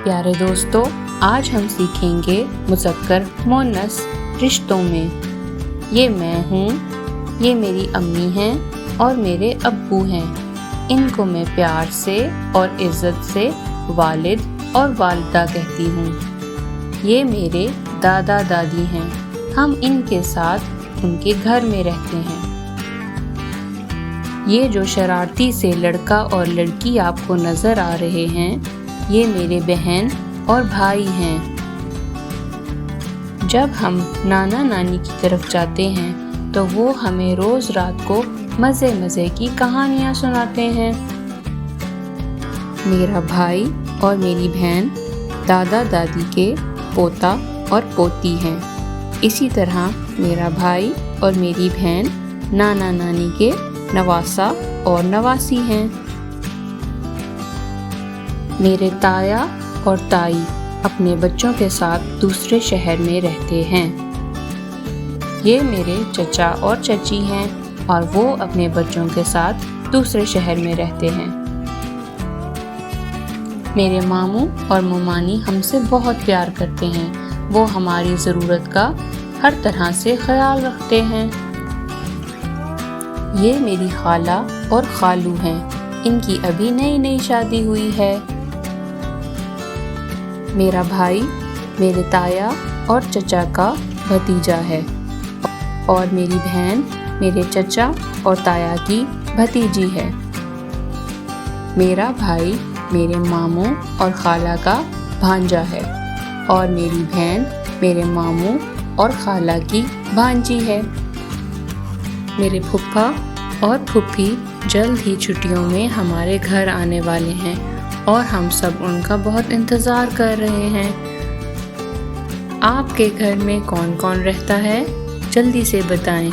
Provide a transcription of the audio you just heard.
پیارے دوستو، آج ہم سیکھیں گے مذکر مؤنث رشتوں میں۔ یہ میں ہوں، یہ میری امی ہیں اور میرے ابو ہیں۔ ان کو میں پیار سے اور عزت سے والد اور والدہ کہتی ہوں۔ یہ میرے دادا دادی ہیں، ہم ان کے ساتھ ان کے گھر میں رہتے ہیں۔ یہ جو شرارتی سے لڑکا اور لڑکی آپ کو نظر آ رہے ہیں، یہ میرے بہن اور بھائی ہیں۔ جب ہم نانا نانی کی طرف جاتے ہیں تو وہ ہمیں روز رات کو مزے کی کہانیاں سناتے ہیں۔ میرا بھائی اور میری بہن دادا دادی کے پوتا اور پوتی ہیں۔ اسی طرح میرا بھائی اور میری بہن نانا نانی کے نواسا اور نواسی ہیں۔ میرے تایا اور تائی اپنے بچوں کے ساتھ دوسرے شہر میں رہتے ہیں۔ یہ میرے چچا اور چچی ہیں اور وہ اپنے بچوں کے ساتھ دوسرے شہر میں رہتے ہیں۔ میرے ماموں اور ممانی ہم سے بہت پیار کرتے ہیں، وہ ہماری ضرورت کا ہر طرح سے خیال رکھتے ہیں۔ یہ میری خالہ اور خالو ہیں، ان کی ابھی نئی شادی ہوئی ہے۔ میرا بھائی میرے تایا اور چچا کا بھتیجا ہے اور میری بہن میرے چچا اور تایا کی بھتیجی ہے۔ میرا بھائی میرے ماموں اور خالہ کا بھانجا ہے اور میری بہن میرے ماموں اور خالہ کی بھانجی ہے۔ میرے پھپھا اور پھوپھی جلد ہی چھٹیوں میں ہمارے گھر آنے والے ہیں اور ہم سب ان کا بہت انتظار کر رہے ہیں۔ آپ کے گھر میں کون کون رہتا ہے؟ جلدی سے بتائیں۔